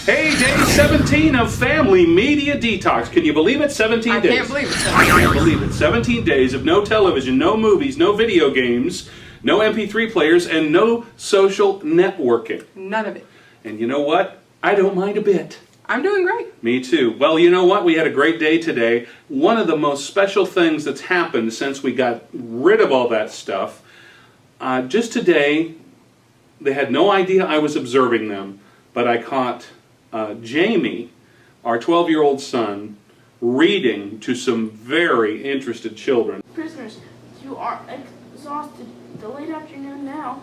Hey, day 17 of Family Media Detox. Can you believe it? 17 days. I can't believe it. I can't believe it. 17 days of no television, no movies, no video games, no MP3 players, and no social networking. None of it. And you know what? I don't mind a bit. I'm doing great. Me too. Well, you know what? We had a great day today. One of the most special things that's happened since we got rid of all that stuff, just today, they had no idea I was observing them, but I caught Jamie, our 12-year-old son, reading to some very interested children. Prisoners, you are exhausted. The late afternoon now,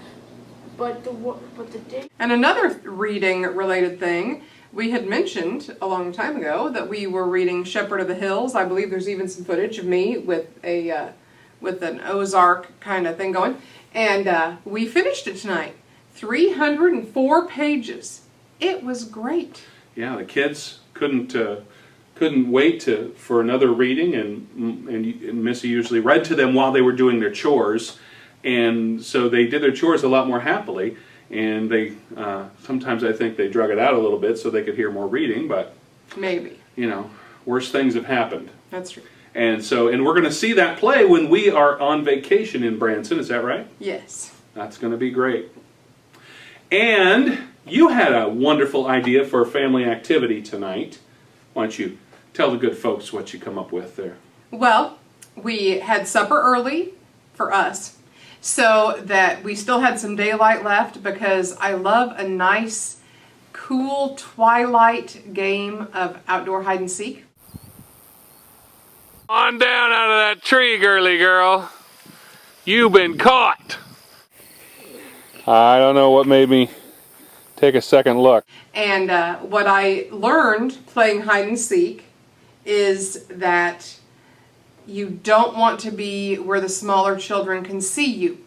but the day. And another reading-related thing, we had mentioned a long time ago that we were reading Shepherd of the Hills. I believe there's even some footage of me with an Ozark kind of thing going. And we finished it tonight. 304 pages. It was great. Yeah, the kids couldn't wait for another reading, and Missy usually read to them while they were doing their chores, and so they did their chores a lot more happily. And they sometimes I think they drug it out a little bit so they could hear more reading, but maybe, you know, worse things have happened. That's true. And we're going to see that play when we are on vacation in Branson. Is that right? Yes. That's going to be great. And you had a wonderful idea for a family activity tonight. Why don't you tell the good folks what you come up with there? Well, we had supper early for us so that we still had some daylight left, because I love a nice, cool twilight game of outdoor hide and seek. On down out of that tree, girly girl. You've been caught. I don't know what made me take a second look. And what I learned playing hide and seek is that you don't want to be where the smaller children can see you,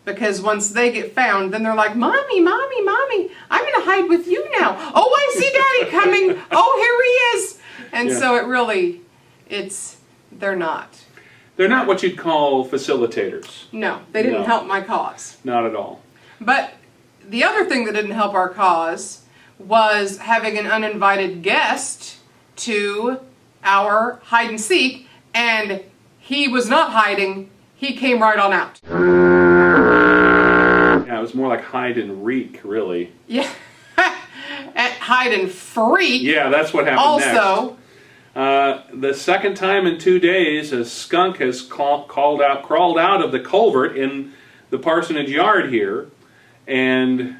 because once they get found, then they're like, Mommy, Mommy, Mommy, I'm going to hide with you now. Oh, I see Daddy coming. Oh, here he is. And so they're not. They're not what you'd call facilitators. No, they didn't help my cause. Not at all. But the other thing that didn't help our cause was having an uninvited guest to our hide and seek, and he was not hiding, he came right on out. Yeah, it was more like hide and reek, really. Yeah, hide and freak. Yeah, that's what happened also, next. The second time in 2 days, a skunk has crawled out of the culvert in the parsonage yard here. And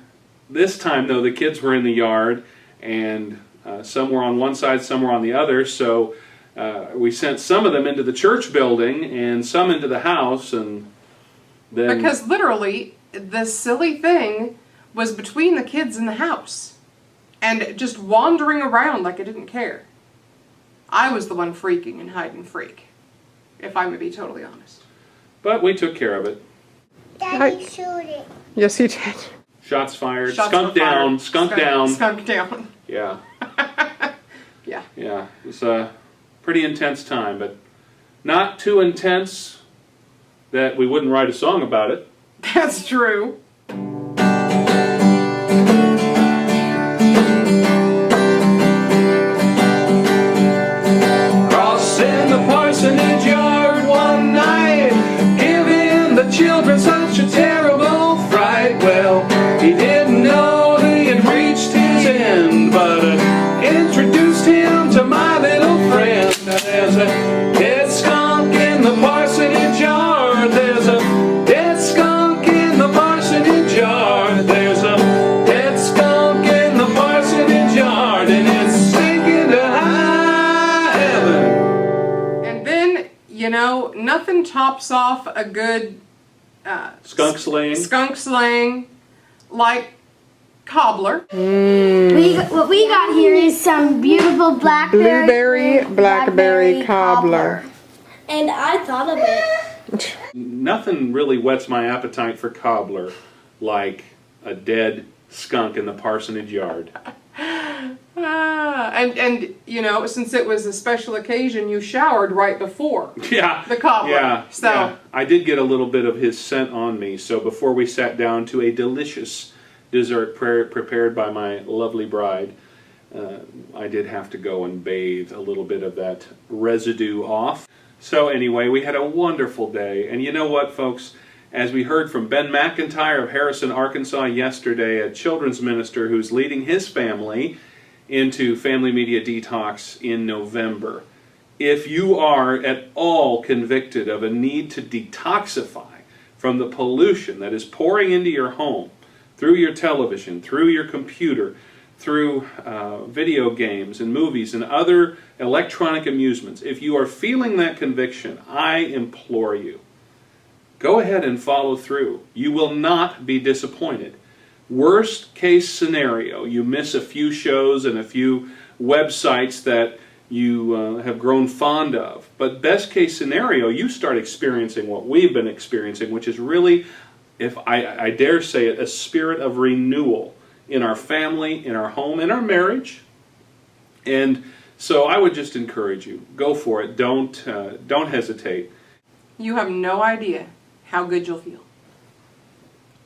this time, though, the kids were in the yard, and some were on one side, some were on the other, so we sent some of them into the church building and some into the house, and then... Because literally, the silly thing was between the kids and the house, and just wandering around like it didn't care. I was the one freaking and hide and freak, if I'm going to be totally honest. But we took care of it. Daddy shoot it. Yes, he did. Shots fired. Shots Skunk down. Skunk down. Skunk down. Yeah. Yeah. Yeah. It was a pretty intense time, but not too intense that we wouldn't write a song about it. That's true. Crossing the parsonage yard one night, giving the children such a terrible fright. Well, he didn't know he had reached his end, but introduced him to my little friend. There's a dead skunk in the parsonage yard. There's a dead skunk in the parsonage yard. There's a dead skunk in the parsonage yard, and it's sinking to high heaven. And then, you know, nothing tops off a good Skunk slaying like cobbler. What we got here is some beautiful blackberry cobbler. And I thought of it. Nothing really whets my appetite for cobbler like a dead skunk in the parsonage yard. And you know, since it was a special occasion, you showered right before Yeah. the cobbler. Yeah. So yeah. I did get a little bit of his scent on me. So before we sat down to a delicious dessert prepared by my lovely bride, I did have to go and bathe a little bit of that residue off. So anyway, we had a wonderful day. And you know what, folks? As we heard from Ben McIntyre of Harrison, Arkansas yesterday, a children's minister who's leading his family into Family Media Detox in November. If you are at all convicted of a need to detoxify from the pollution that is pouring into your home, through your television, through your computer, through video games and movies and other electronic amusements, if you are feeling that conviction, I implore you, go ahead and follow through. You will not be disappointed. Worst case scenario, you miss a few shows and a few websites that you have grown fond of. But best case scenario, you start experiencing what we've been experiencing, which is really, if I dare say it, a spirit of renewal in our family, in our home, in our marriage. And so I would just encourage you, go for it. Don't hesitate. you have no idea how good you'll feel.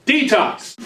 Detox!